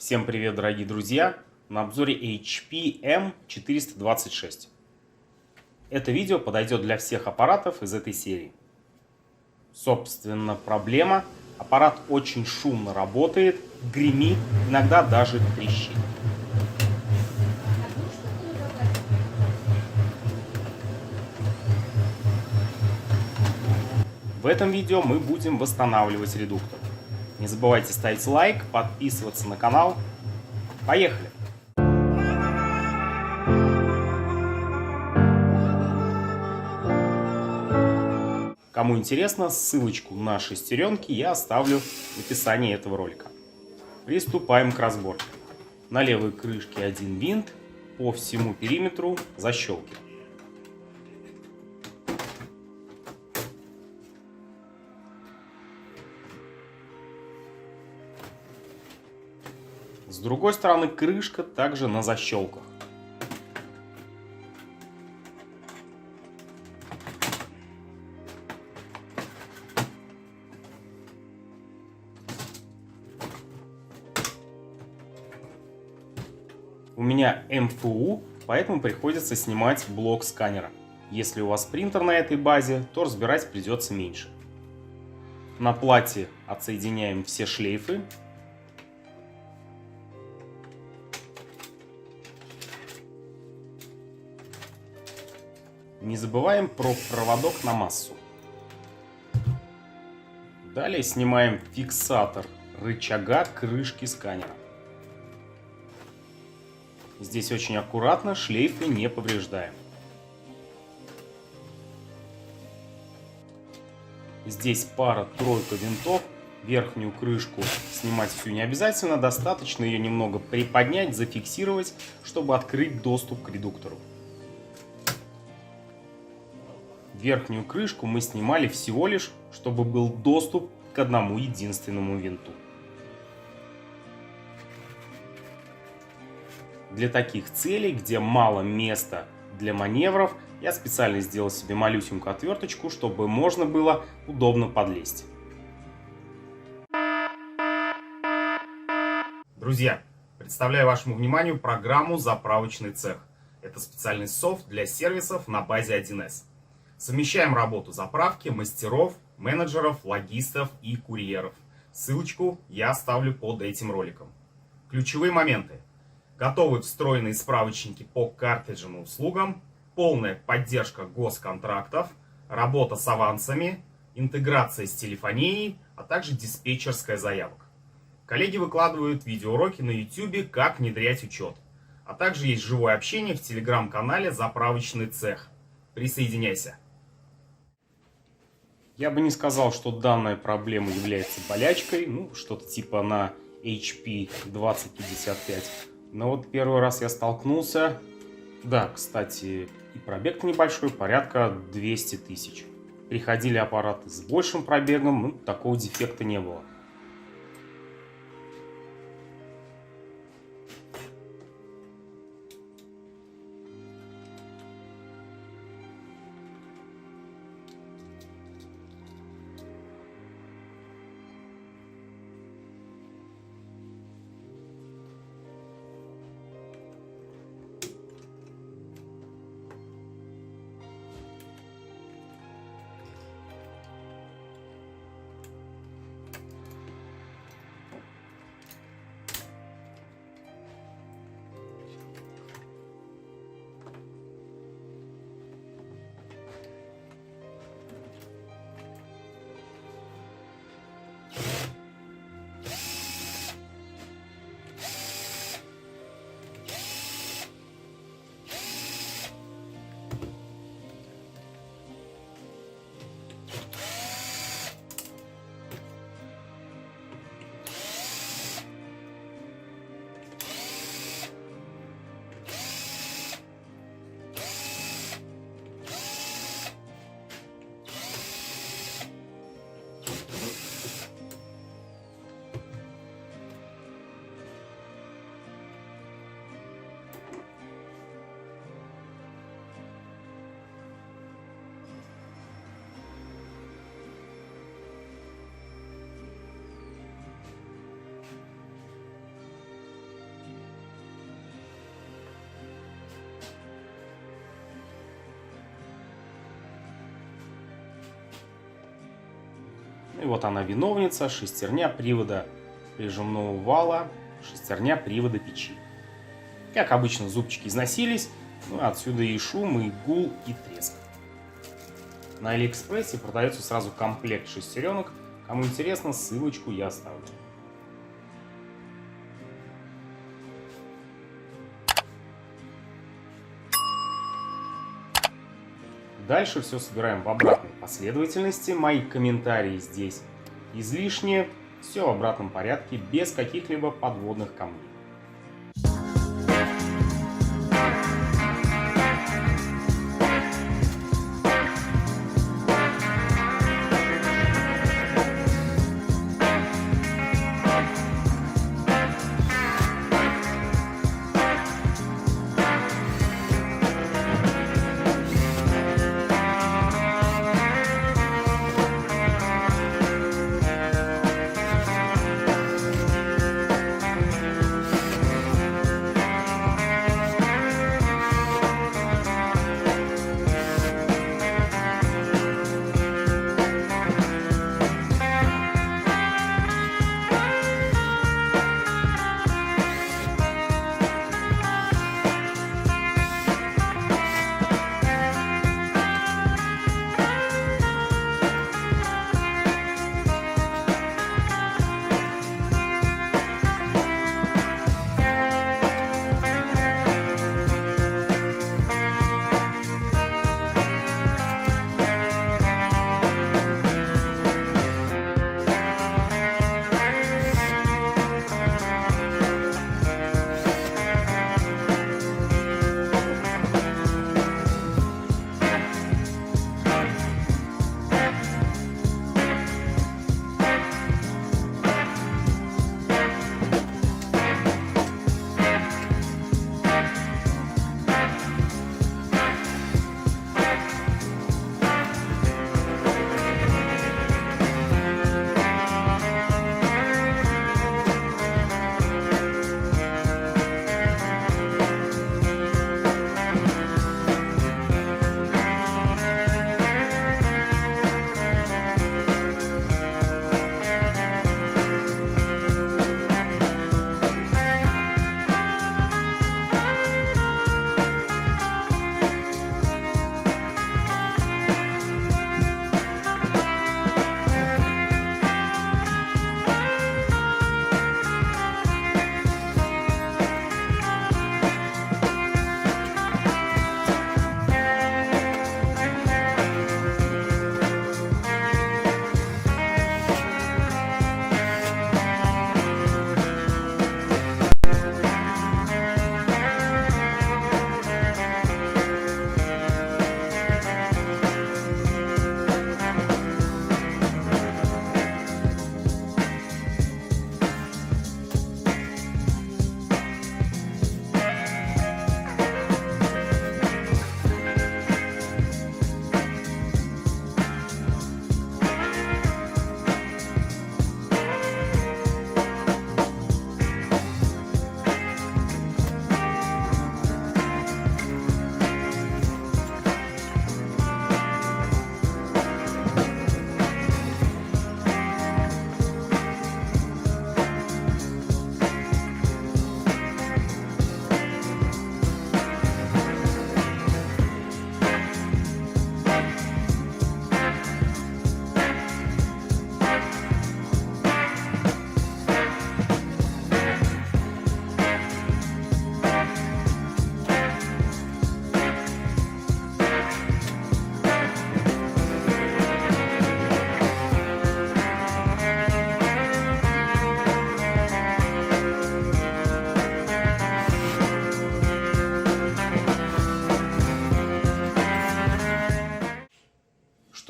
Всем привет, дорогие друзья! На обзоре HP M426. Это видео подойдет для всех аппаратов из этой серии. Собственно, проблема. Аппарат очень шумно работает, гремит, иногда даже трещит. В этом видео мы будем восстанавливать редуктор. Не забывайте ставить лайк, подписываться на канал. Поехали! Кому интересно, ссылочку на шестеренки я оставлю в описании этого ролика. Приступаем к разборке. На левой крышке один винт, по всему периметру защелки. С другой стороны крышка также на защелках. У меня МФУ, поэтому приходится снимать блок сканера. Если у вас принтер на этой базе, то разбирать придется меньше. На плате отсоединяем все шлейфы. Не забываем про проводок на массу. Далее снимаем фиксатор рычага крышки сканера. Здесь очень аккуратно, шлейфы не повреждаем. Здесь пара-тройка винтов. Верхнюю крышку снимать всю не обязательно, достаточно ее немного приподнять, зафиксировать, чтобы открыть доступ к редуктору. Верхнюю крышку мы снимали всего лишь, чтобы был доступ к одному единственному винту. Для таких целей, где мало места для маневров, я специально сделал себе малюсенькую отверточку, чтобы можно было удобно подлезть. Друзья, представляю вашему вниманию программу «Заправочный цех». Это специальный софт для сервисов на базе 1С. Совмещаем работу заправки, мастеров, менеджеров, логистов и курьеров. Ссылочку я оставлю под этим роликом. Ключевые моменты. Готовы встроенные справочники по картриджам и услугам, полная поддержка госконтрактов, работа с авансами, интеграция с телефонией, а также диспетчерская заявок. Коллеги выкладывают видеоуроки на YouTube, как внедрять учет. А также есть живое общение в телеграм-канале «Заправочный цех». Присоединяйся. Я бы не сказал, что данная проблема является болячкой, что-то типа на HP 2055. Но вот первый раз я столкнулся. Да, кстати, и пробег небольшой, порядка 200 тысяч. Приходили аппараты с большим пробегом, такого дефекта не было. И вот она виновница, шестерня привода прижимного вала, шестерня привода печи. Как обычно, зубчики износились, ну, отсюда и шум, и гул, и треск. На Алиэкспрессе продается сразу комплект шестеренок. Кому интересно, ссылочку я оставлю. Дальше все собираем в обратной последовательности. Мои комментарии здесь излишние. Все в обратном порядке, без каких-либо подводных камней.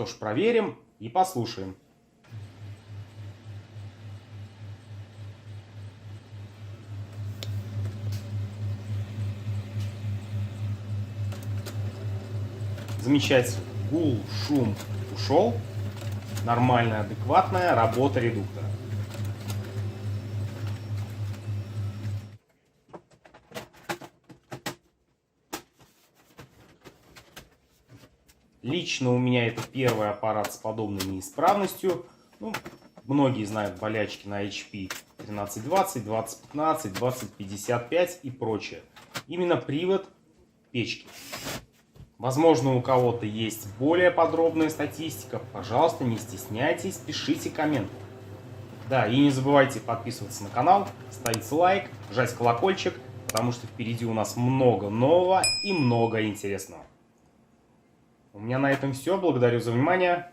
Что ж, проверим и послушаем. Замечательно. Гул, шум ушел. Нормальная, адекватная работа редуктора. Лично у меня это первый аппарат с подобной неисправностью. Ну, многие знают болячки на HP 1320, 2015, 2055 и прочее. Именно привод печки. Возможно, у кого-то есть более подробная статистика. Пожалуйста, не стесняйтесь, пишите комменты. Да, и не забывайте подписываться на канал, ставить лайк, жать колокольчик, потому что впереди у нас много нового и много интересного. У меня на этом все. Благодарю за внимание.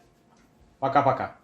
Пока-пока.